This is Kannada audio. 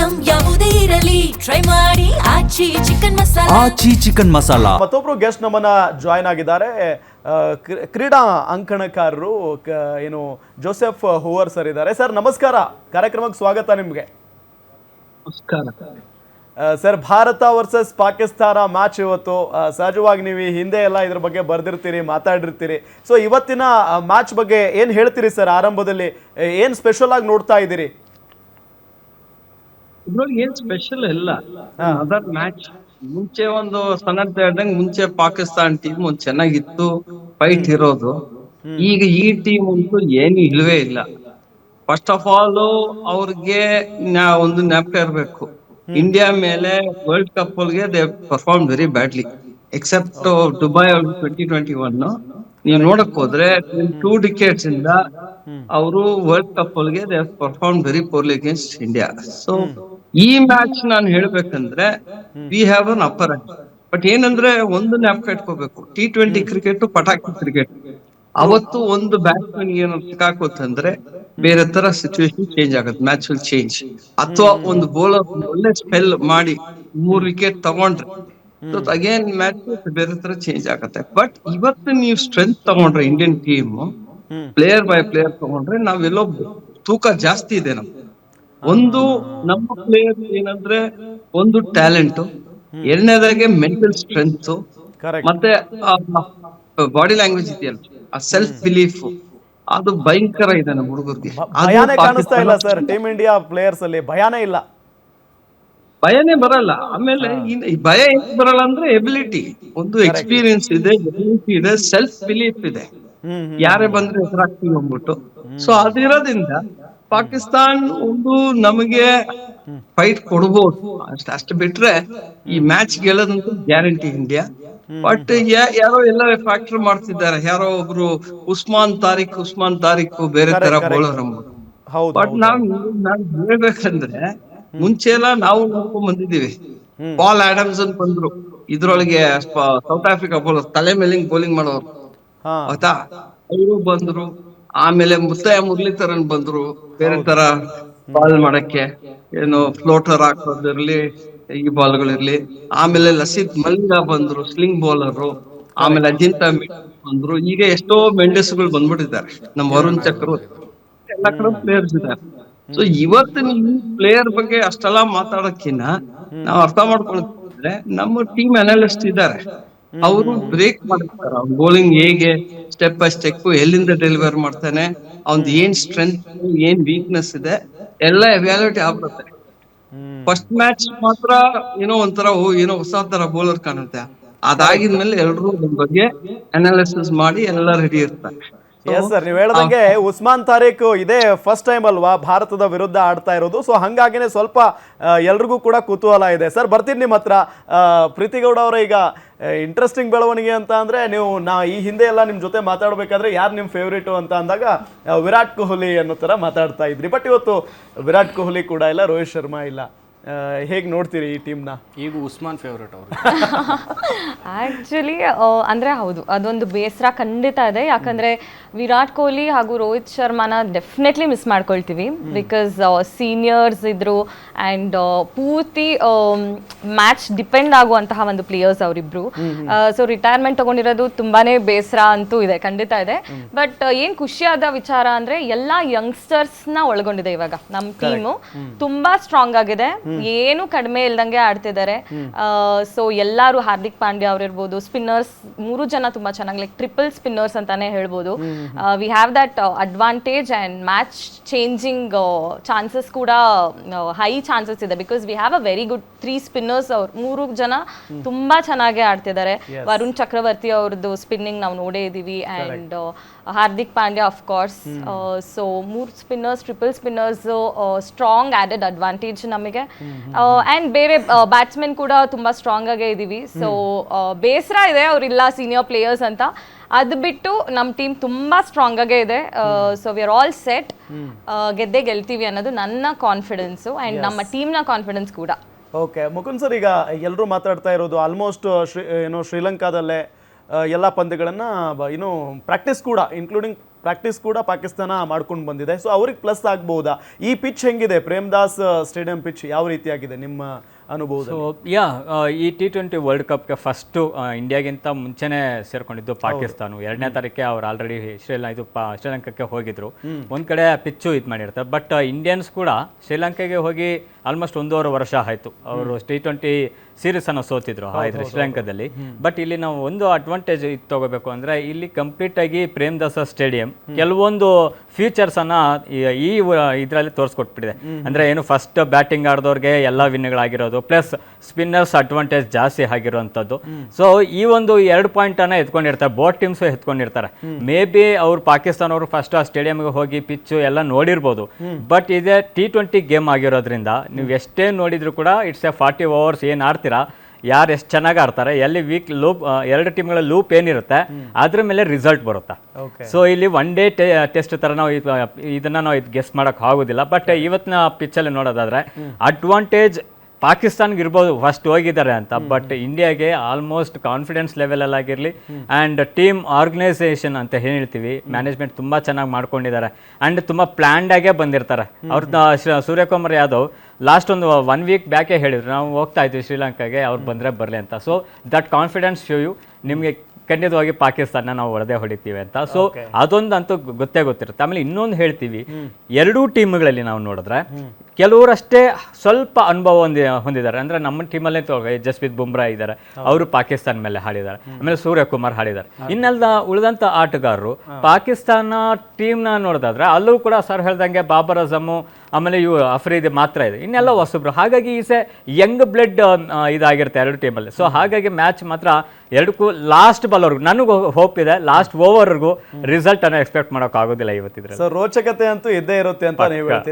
ಐಟಂ ಯಾವುದೇ ಇರಲಿ ಟ್ರೈ ಮಾಡಿ ಆಚಿ ಚಿಕನ್ ಮಸಾಲಾ. ಆಚಿ ಚಿಕನ್ ಮಸಾಲಾ. ಮತ್ತೊಬ್ರು ಗೆಸ್ಟ್ ನಮ್ಮನ್ನ ಜಾಯ್ನ್ ಆಗಿದ್ದಾರೆ. ಕ್ರೀಡಾ ಅಂಕಣಕಾರರು ಏನು ಜೋಸೆಫ್ ಹೂವರ್ ಸರ್ ಇದ್ದಾರೆ. ಸರ್ ನಮಸ್ಕಾರ, ಕಾರ್ಯಕ್ರಮಕ್ಕೆ ಸ್ವಾಗತ ನಿಮಗೆ. Sir, Bharat versus Pakistan match ಇವತ್ತು. ಸಹಜವಾಗಿ ನೀವು ಹಿಂದೆ ಎಲ್ಲ ಇದ್ರ ಬಗ್ಗೆ ಬರ್ದಿರ್ತೀರಿ, ಮಾತಾಡಿರ್ತೀರಿ. ಸೊ ಇವತ್ತಿನ ಮ್ಯಾಚ್ ಬಗ್ಗೆ ಏನು ಹೇಳ್ತೀರಿ ಸರ್? ಆರಂಭದಲ್ಲಿ ಏನು ಸ್ಪೆಷಲ್ ಆಗಿ ನೋಡ್ತಾ ಇದ್ದೀರಿ? ಇದ್ರೊಳಗೆ ಏನ್ ಸ್ಪೆಷಲ್ ಇಲ್ಲ. ಅದರ್ ಮ್ಯಾಚ್ ಮುಂಚೆ ಒಂದು ಸಣ್ಣದ ಹೇಳ್ದಂಗೆ ಮುಂಚೆ ಪಾಕಿಸ್ತಾನ್ ಟೀಮ್ ಒಂದ್ ಚೆನ್ನಾಗಿತ್ತು, ಫೈಟ್ ಇರೋದು. ಈಗ ಈ ಟೀಮ್ ಅಂತೂ ಏನು ಇಲ್ವೇ ಇಲ್ಲ. ಫಸ್ಟ್ ಆಫ್ ಆಲ್ ಅವ್ರಿಗೆ ಒಂದು ಜ್ಞಾಪಕ ಇರ್ಬೇಕು, ಇಂಡಿಯಾ ಮೇಲೆ ವರ್ಲ್ಡ್ ಕಪ್ ಗೆ they perform very badly. Except Dubai 2021 ನೀವು ನೋಡಕ್ ಹೋದ್ರೆ 2 ಡಿಕೇಡ್ಸ್ ಇಂದ ಅವರು ವರ್ಲ್ಡ್ ಕಪ್ ಗೆ they perform very poorly against India. So ಈ ಮ್ಯಾಚ್ ನಾನು ಹೇಳ್ಬೇಕಂದ್ರೆ we have an upper hand. But ಏನಂದ್ರೆ ಒಂದು ಜ್ಞಾಪಕ ಇಟ್ಕೋಬೇಕು, T20 ಕ್ರಿಕೆಟ್ ಪಟಾಕಿ ಕ್ರಿಕೆಟ್. ಅವತ್ತು ಒಂದು ಬ್ಯಾಟ್ಸ್ಮನ್ ಏನು ಸಿಕ್ಕಾಕೋತಂದ್ರೆ ಬೇರೆ ತರ ಸಿಚುವೇಶನ್ ಚೇಂಜ್ ಆಗುತ್ತೆ, ಮ್ಯಾಚ್ ವಿಲ್ ಚೇಂಜ್. ಅಥವಾ ಒಂದು ಬೌಲರ್ ಒಳ್ಳೆ ಸ್ಪೆಲ್ ಮಾಡಿ 3 ವಿಕೆಟ್ ತಗೊಂಡ್ರೆ ಅಗೇನ್ ಮ್ಯಾಚ್ ಬೇರೆ ತರ ಚೇಂಜ್ ಆಗತ್ತೆ. ಬಟ್ ಇವತ್ತು ನೀವು ಸ್ಟ್ರೆಂತ್ ತಗೊಂಡ್ರೆ Indian team player by player ತಗೊಂಡ್ರೆ ನಾವೆಲ್ಲೋ ತೂಕ ಜಾಸ್ತಿ ಇದೆ ನಮ್ಗೆ. ಒಂದು ನಮ್ಮ ಪ್ಲೇಯರ್ ಏನಂದ್ರೆ ಒಂದು ಟ್ಯಾಲೆಂಟ್, ಎರಡನೇದಾಗೆ ಮೆಂಟಲ್ ಸ್ಟ್ರೆಂತ್, ಮತ್ತೆ ಬಾಡಿ ಲ್ಯಾಂಗ್ವೇಜ್ ಇದೆಯಲ್ಲ, ಆ ಸೆಲ್ಫ್ ಬಿಲೀಫ್, ಅದು ಭಯಂಕರ ಇದೆ ನಮ್ಮ ಹುಡುಗರಿಗೆ. ಭಯಾನೇ ಕಾಣಿಸ್ತಾ ಇಲ್ಲ ಸರ್ ಟೀಮ್ ಇಂಡಿಯಾ ಪ್ಲೇಯರ್ಸ್ ಅಲ್ಲಿ, ಭಯಾನೇ ಇಲ್ಲ, ಭಯನೇ ಬರಲ್ಲ. ಆಮೇಲೆ ಭಯ ಏನ್ ಬರಲ್ಲ ಅಂದ್ರೆ ಎಬಿಲಿಟಿ, ಒಂದು ಎಕ್ಸ್ಪೀರಿಯನ್ಸ್ ಇದೆ, ಎಬಿಲಿಟಿ ಇದೆ, ಸೆಲ್ಫ್ ಬಿಲೀಫ್ ಇದೆ. ಯಾರೇ ಬಂದ್ರೆ ಹೆಸರಾಗ್ತೀವಿ ಅಂದ್ಬಿಟ್ಟು. ಸೊ ಅದಿರೋದ್ರಿಂದ ಪಾಕಿಸ್ತಾನ್ ಒಂದು ನಮಗೆ ಫೈಟ್ ಕೊಡ್ಬೋದು, ಅಷ್ಟು ಬಿಟ್ರೆ ಈ ಮ್ಯಾಚ್ ಗೆಲ್ಲೋದಂತೂ ಗ್ಯಾರಂಟಿ ಇಂಡಿಯಾ. ಬಟ್ ಯಾರೋ ಎಲ್ಲ ಫ್ಯಾಕ್ಟರ್ ಮಾಡ್ತಿದ್ದಾರೆ, ಯಾರೋ ಒಬ್ರು ಉಸ್ಮಾನ್ ತಾರಿಕ್ ಬೇರೆ ತರ ಬೌಲರ್ ಅಂದ್ಬಿಟ್ಟು. ಬಟ್ ನಾವ್ ಹೇಳ್ಬೇಕಂದ್ರೆ ಮುಂಚೆ ಎಲ್ಲ ನಾವು ನೋಡ್ಕೊಂಡ್ ಬಂದಿದೀವಿ. ಪಾಲ್ ಆಡಮ್ಸ್ ಅಂತ ಬಂದ್ರು, ಇದ್ರೊಳಗೆ ಸೌತ್ ಆಫ್ರಿಕಾ ಬೌಲರ್, ತಲೆ ಮೇಲಿಂಗ್ ಬೌಲಿಂಗ್ ಮಾಡೋರು ಆಯ್ತಾ, ಅವರು ಬಂದ್ರು. ಆಮೇಲೆ ಮುತ್ತಯ್ಯ ಮುರಳೀಧರನ್ ಬಂದ್ರು, ಬೇರೆ ತರ ಬಾಲ್ ಮಾಡಕ್ಕೆ, ಏನು ಫ್ಲೋಟರ್ ಹಾಕೋದಿರ್ಲಿ, ಈ ಬಾಲ್ಗಳಿರ್ಲಿ. ಆಮೇಲೆ ಲಸಿತ್ ಮಲ್ಲಿಂಗ ಬಂದ್ರು, ಸ್ಲಿಂಗ್ ಬೌಲರ್. ಆಮೇಲೆ ಅಜಿಂತಾ ಬಂದ್ರು. ಈಗ ಎಷ್ಟೋ ಮೆಂಡೆಸ್ಗಳು ಬಂದ್ಬಿಟ್ಟಿದ್ದಾರೆ, ನಮ್ಮ ವರುಣ್ ಚಕ್ರವರ್ತಿ, ಎಲ್ಲಾ ಕಡೆ ಪ್ಲೇಯರ್ಸ್ ಇದ್ದಾರೆ. ಸೊ ಇವತ್ತು ನೀವು ಪ್ಲೇಯರ್ ಬಗ್ಗೆ ಅಷ್ಟೆಲ್ಲಾ ಮಾತಾಡೋಕ್ಕಿನ್ನ ನಾವು ಅರ್ಥ ಮಾಡ್ಕೊಂಡ್ರೆ ನಮ್ಮ ಟೀಮ್ ಅನಾಲಿಸ್ಟ್ ಇದ್ದಾರೆ, ಅವರು ಬ್ರೇಕ್ ಮಾಡಿರ್ತಾರ. ಅವ್ನ ಬೌಲಿಂಗ್ ಹೇಗೆ ಸ್ಟೆಪ್ ಬೈ ಸ್ಟೆಪ್ ಎಲ್ಲಿಂದ ಡೆಲಿವರ್ ಮಾಡ್ತಾನೆ, ಅವ್ನ್ದು ಏನ್ ಸ್ಟ್ರೆಂತ್, ಏನ್ ವೀಕ್ನೆಸ್ ಇದೆ, ಎಲ್ಲ ಎವ್ಯಾಲ್ಯೂಟಿ ಆಗ್ಬಿಡುತ್ತೆ. ಫಸ್ಟ್ ಮ್ಯಾಚ್ ಮಾತ್ರ ಏನೋ ಒಂಥರ ಏನೋ ಹೊಸ ತರ ಬೌಲರ್ ಕಾಣುತ್ತೆ. ಅದಾಗಿದ್ಮೇಲೆ ಎಲ್ರು ಅದ್ರ ಬಗ್ಗೆ ಅನಾಲಿಸಿಸ್ ಮಾಡಿ ಎಲ್ಲ ರೆಡಿ ಇರ್ತಾರೆ. ಎಸ್ ಸರ್, ನೀವು ಹೇಳ್ದಂಗೆ ಉಸ್ಮಾನ್ ತಾರಿಕ್ ಇದೇ ಫಸ್ಟ್ ಟೈಮ್ ಅಲ್ವಾ ಭಾರತದ ವಿರುದ್ಧ ಆಡ್ತಾ ಇರೋದು. ಸೊ ಹಂಗಾಗಿನೇ ಸ್ವಲ್ಪ ಎಲ್ರಿಗೂ ಕೂಡ ಕುತೂಹಲ ಇದೆ. ಸರ್, ಬರ್ತೀನಿ ನಿಮ್ಮ ಹತ್ರ. ಪ್ರೀತಿ ಗೌಡ ಅವರ ಈಗ ಇಂಟ್ರೆಸ್ಟಿಂಗ್ ಬೆಳವಣಿಗೆ ಅಂತ ಅಂದ್ರೆ, ನೀವು ಈ ಹಿಂದೆ ಎಲ್ಲ ನಿಮ್ ಜೊತೆ ಮಾತಾಡ್ಬೇಕಾದ್ರೆ ಯಾರು ನಿಮ್ ಫೇವ್ರೇಟು ಅಂತ ಅಂದಾಗ ವಿರಾಟ್ ಕೊಹ್ಲಿ ಅನ್ನೋ ತರ ಮಾತಾಡ್ತಾ ಇದ್ರಿ. ಬಟ್ ಇವತ್ತು ವಿರಾಟ್ ಕೊಹ್ಲಿ ಕೂಡ ಇಲ್ಲ, ರೋಹಿತ್ ಶರ್ಮಾ ಇಲ್ಲ. ಹೇಗೆ ನೋಡ್ತೀರಿ ಈ ಟೀಮ್ನ? ಈಗ ಉಸ್ಮಾನ್ ಫೇವ್ರೇಟ್ ಅವರು. ಆ್ಯಕ್ಚುಲಿ ಅಂದರೆ ಹೌದು, ಅದೊಂದು ಬೇಸರ ಖಂಡಿತ ಇದೆ. ಯಾಕಂದರೆ ವಿರಾಟ್ ಕೊಹ್ಲಿ ಹಾಗೂ ರೋಹಿತ್ ಶರ್ಮಾನ ಡೆಫಿನೆಟ್ಲಿ ಮಿಸ್ ಮಾಡ್ಕೊಳ್ತೀವಿ. ಬಿಕಾಸ್ ಸೀನಿಯರ್ಸ್ ಇದ್ರು ಆ್ಯಂಡ್ ಪೂರ್ತಿ ಮ್ಯಾಚ್ ಡಿಪೆಂಡ್ ಆಗುವಂತಹ ಒಂದು ಪ್ಲೇಯರ್ಸ್ ಅವರಿಬ್ರು. ಸೊ ರಿಟೈರ್ಮೆಂಟ್ ತಗೊಂಡಿರೋದು ತುಂಬಾ ಬೇಸರ ಅಂತೂ ಇದೆ, ಖಂಡಿತ ಇದೆ. ಬಟ್ ಏನು ಖುಷಿಯಾದ ವಿಚಾರ ಅಂದರೆ ಎಲ್ಲ ಯಂಗ್ಸ್ಟರ್ಸ್ನ ಒಳಗೊಂಡಿದೆ ಇವಾಗ ನಮ್ಮ ಟೀಮು. ತುಂಬ ಸ್ಟ್ರಾಂಗ್ ಆಗಿದೆ, ಏನು ಕಡಿಮೆ ಇಲ್ದಂಗೆ ಆಡ್ತಿದ್ದಾರೆ. ಸೊ ಎಲ್ಲರೂ, ಹಾರ್ದಿಕ್ ಪಾಂಡ್ಯ ಅವರಿರ್ಬೋದು, ಸ್ಪಿನ್ನರ್ಸ್ 3 ಜನ ತುಂಬಾ ಚೆನ್ನಾಗಿ, ಲೈಕ್ ಟ್ರಿಪಲ್ ಸ್ಪಿನ್ನರ್ಸ್ ಅಂತಾನೆ ಹೇಳ್ಬೋದು. We have that advantage and match changing chances ಕೂಡ ಹೈ ಚಾನ್ಸಸ್ ಇದೆ. Because we have a very good 3 spinners. ಅವ್ರು 3 ಜನ ತುಂಬಾ ಚೆನ್ನಾಗಿ ಆಡ್ತಿದ್ದಾರೆ. ವರುಣ್ ಚಕ್ರವರ್ತಿ ಅವ್ರದ್ದು ಸ್ಪಿನ್ನಿಂಗ್ ನಾವು ನೋಡೇ ಇದ್ದೀವಿ, and Hardik Pandya of course. So 3 spinners, triple spinners, strong added advantage ನಮಗೆ. ಆ್ಯಂಡ್ ಬೇರೆ ಬ್ಯಾಟ್ಸ್ಮನ್ ಕೂಡ ತುಂಬ ಸ್ಟ್ರಾಂಗ್ ಆಗೇ ಇದ್ದೀವಿ. ಸೊ ಬೇಸರ ಇದೆ ಅವರಿಲ್ಲ ಸೀನಿಯರ್ ಪ್ಲೇಯರ್ಸ್ ಅಂತ. ಅದು ಬಿಟ್ಟು ನಮ್ಮ ಟೀಮ್ ತುಂಬ ಸ್ಟ್ರಾಂಗ್ ಆಗೇ ಇದೆ. So we are all set, ಗೆದ್ದೇ ಗೆಲ್ತೀವಿ ಅನ್ನೋದು ನನ್ನ ಕಾನ್ಫಿಡೆನ್ಸು ಆ್ಯಂಡ್ ನಮ್ಮ ಟೀಮ್ನ ಕಾನ್ಫಿಡೆನ್ಸ್ ಕೂಡ. ಓಕೆ ಮುಕುಂದ್ ಸರ್, ಈಗ ಎಲ್ಲರೂ ಮಾತಾಡ್ತಾ ಇರೋದು ಆಲ್ಮೋಸ್ಟ್ ಶ್ರೀಲಂಕಾದಲ್ಲೇ ಎಲ್ಲ ಪಂದ್ಯಗಳನ್ನು ಪ್ರಾಕ್ಟೀಸ್ ಕೂಡ, ಇನ್ಕ್ಲೂಡಿಂಗ್ ಪ್ರಾಕ್ಟೀಸ್ ಕೂಡ ಪಾಕಿಸ್ತಾನ ಮಾಡ್ಕೊಂಡು ಬಂದಿದೆ. ಸೊ ಅವ್ರಿಗೆ ಪ್ಲಸ್ ಆಗ್ಬಹುದಾ? ಈ ಪಿಚ್ ಹೆಂಗಿದೆ, ಪ್ರೇಮ್ದಾಸ್ ಸ್ಟೇಡಿಯಂ ಪಿಚ್ ಯಾವ ರೀತಿಯಾಗಿದೆ ನಿಮ್ಮ ಅನುಭವ? ಸೊ ಈ T20 ವರ್ಲ್ಡ್ ಕಪ್ಗೆ ಫಸ್ಟು ಇಂಡಿಯಾಗಿಂತ ಮುಂಚೆನೇ ಸೇರ್ಕೊಂಡಿದ್ದು ಪಾಕಿಸ್ತಾನ. 2ನೇ ತಾರೀಕೆ ಅವ್ರು ಆಲ್ರೆಡಿ ಶ್ರೀಲಂಕಾಕ್ಕೆ ಹೋಗಿದ್ರು. ಒಂದ್ ಕಡೆ ಪಿಚ್ಚು ಇದು ಮಾಡಿರ್ತಾರೆ. ಬಟ್ ಇಂಡಿಯನ್ಸ್ ಕೂಡ ಶ್ರೀಲಂಕಾಗೆ ಹೋಗಿ ಆಲ್ಮೋಸ್ಟ್ 1.5 ವರ್ಷ ಆಯ್ತು. ಅವರು T20 ಸೀರೀಸ್ ಅನ್ನು ಸೋತಿದ್ರು ಶ್ರೀಲಂಕಾದಲ್ಲಿ. ಬಟ್ ಇಲ್ಲಿ ನಾವು ಒಂದು ಅಡ್ವಾಂಟೇಜ್ ತಗೋಬೇಕು ಅಂದ್ರೆ, ಇಲ್ಲಿ ಕಂಪ್ಲೀಟ್ ಆಗಿ ಪ್ರೇಮ್ದಾಸ ಸ್ಟೇಡಿಯಂ ಕೆಲವೊಂದು ಫೀಚರ್ಸ್ ಅನ್ನ ಈ ಇದರಲ್ಲಿ ತೋರಿಸ್ಕೊಟ್ಬಿಟ್ಟಿದೆ. ಅಂದ್ರೆ ಏನು, ಫಸ್ಟ್ ಬ್ಯಾಟಿಂಗ್ ಆಡಿದವ್ರಿಗೆ ಎಲ್ಲ ವಿನ್ಗಳಾಗಿರೋದು, ಪ್ಲಸ್ ಸ್ಪಿನ್ನರ್ಸ್ ಅಡ್ವಾಂಟೇಜ್ ಜಾಸ್ತಿ ಆಗಿರುವಂಥದ್ದು. ಸೊ ಈ ಒಂದು 2 ಪಾಯಿಂಟ್ ಅನ್ನ ಎತ್ಕೊಂಡಿರ್ತಾರೆ, ಬೋತ್ ಟೀಮ್ಸ್ ಎತ್ಕೊಂಡಿರ್ತಾರೆ. ಮೇ ಬಿ ಅವ್ರು ಪಾಕಿಸ್ತಾನ ಅವರು ಫಸ್ಟ್ ಆ ಸ್ಟೇಡಿಯಂಗೆ ಹೋಗಿ ಪಿಚ್ಚು ಎಲ್ಲ ನೋಡಿರ್ಬೋದು. ಬಟ್ ಇದೇ T20 ಗೇಮ್ ಆಗಿರೋದ್ರಿಂದ ನೀವು ಎಷ್ಟೇ ನೋಡಿದ್ರು ಕೂಡ ಇಟ್ಸ್ ಎ 40 ಓವರ್ಸ್ ಏನು ಆಡ್ತೀರಾ, ಯಾರು ಎಷ್ಟು ಚೆನ್ನಾಗಿ ಆಡ್ತಾರೆ, ಎಲ್ಲಿ ವೀಕ್ ಲೂಪ್, 2 ಟೀಮ್ಗಳ ಲೂಪ್ ಏನಿರುತ್ತೆ ಅದ್ರ ಮೇಲೆ ರಿಸಲ್ಟ್ ಬರುತ್ತೆ. ಸೊ ಇಲ್ಲಿ ಒನ್ ಡೇ ಟೆಸ್ಟ್ ತರ ನಾವು ಇದನ್ನ ನಾವು ಗೆಸ್ ಮಾಡಕ್ ಆಗೋದಿಲ್ಲ. ಬಟ್ ಇವತ್ತಿನ ಪಿಚ್ಚಲ್ಲಿ ನೋಡೋದಾದ್ರೆ ಅಡ್ವಾಂಟೇಜ್ ಪಾಕಿಸ್ತಾನ್ಗೆ ಇರ್ಬೋದು, ಫಸ್ಟ್ ಹೋಗಿದ್ದಾರೆ ಅಂತ. ಬಟ್ ಇಂಡಿಯಾಗೆ ಆಲ್ಮೋಸ್ಟ್ ಕಾನ್ಫಿಡೆನ್ಸ್ ಲೆವೆಲ್ ಆಗಿರಲಿ ಆ್ಯಂಡ್ ಟೀಮ್ ಆರ್ಗನೈಸೇಷನ್ ಅಂತ ಹೇಳ್ತೀವಿ, ಮ್ಯಾನೇಜ್ಮೆಂಟ್ ತುಂಬ ಚೆನ್ನಾಗಿ ಮಾಡ್ಕೊಂಡಿದ್ದಾರೆ ಆ್ಯಂಡ್ ತುಂಬ ಪ್ಲ್ಯಾಂಡಾಗೇ ಬಂದಿರ್ತಾರೆ. ಅವ್ರ ಸೂರ್ಯಕುಮಾರ್ ಯಾದವ್ ಲಾಸ್ಟ್ ಒಂದು 1 ವೀಕ್ ಬ್ಯಾಕೇ ಹೇಳಿದ್ರು, ನಾವು ಹೋಗ್ತಾ ಇದ್ವಿ ಶ್ರೀಲಂಕಾಗೆ, ಅವ್ರು ಬಂದರೆ ಬರಲಿ ಅಂತ. So that confidence show you, ನಿಮಗೆ ಖಂಡಿತವಾಗಿ ಪಾಕಿಸ್ತಾನ ನಾವು ಹೊಡಿತೀವಿ ಅಂತ. ಸೊ ಅದೊಂದಂತೂ ಗೊತ್ತಿರುತ್ತೆ. ಆಮೇಲೆ ಇನ್ನೊಂದು ಹೇಳ್ತೀವಿ, 2 ಟೀಮ್ಗಳಲ್ಲಿ ನಾವು ನೋಡಿದ್ರೆ ಕೆಲವರಷ್ಟೇ ಸ್ವಲ್ಪ ಅನುಭವ ಹೊಂದಿದ್ದಾರೆ. ಅಂದ್ರೆ ನಮ್ಮ ಟೀಮಲ್ಲೇ ಜಸ್ಪ್ರೀತ್ ಬುಮ್ರಾ ಇದ್ದಾರೆ, ಅವರು ಪಾಕಿಸ್ತಾನ ಮೇಲೆ ಹಾಡಿದ್ದಾರೆ. ಆಮೇಲೆ ಸೂರ್ಯಕುಮಾರ್ ಹಾಡಿದ್ದಾರೆ. ಇನ್ನೆಲ್ಲ ಉಳಿದಂತ ಆಟಗಾರರು ಪಾಕಿಸ್ತಾನ ಟೀಮ್ನ ನೋಡೋದಾದ್ರೆ ಅಲ್ಲೂ ಕೂಡ ಸರ್ ಹೇಳ್ದಂಗೆ ಬಾಬರ್ ಅಜಮು, ಆಮೇಲೆ ಇವು ಅಫ್ರೀದಿ ಮಾತ್ರ ಇದೆ, ಇನ್ನೆಲ್ಲ ಹೊಸಬ್ರು. ಹಾಗಾಗಿ ಈಸೆ ಯಂಗ್ ಬ್ಲಡ್ ಇದಾಗಿರುತ್ತೆ 2 ಟೀಮಲ್ಲಿ. ಸೊ ಹಾಗಾಗಿ ಮ್ಯಾಚ್ ಮಾತ್ರ 2ಕ್ಕೂ ಲಾಸ್ಟ್ ಬಾಲ್ವರೆಗೂ ನನಗೂ ಹೋಪ್ ಇದೆ, ಲಾಸ್ಟ್ ಓವರ್ಗೂ ರಿಸಲ್ಟ್ ಅನ್ನು ಎಕ್ಸ್ಪೆಕ್ಟ್ ಮಾಡೋಕೆ ಆಗೋದಿಲ್ಲ ಇವತ್ತಿದ್ರೆ. ಸೊ ರೋಚಕತೆ ಅಂತೂ ಇದ್ದೇ ಇರುತ್ತೆ ಅಂತ ನೀವು ಹೇಳ್ತೀರಿ.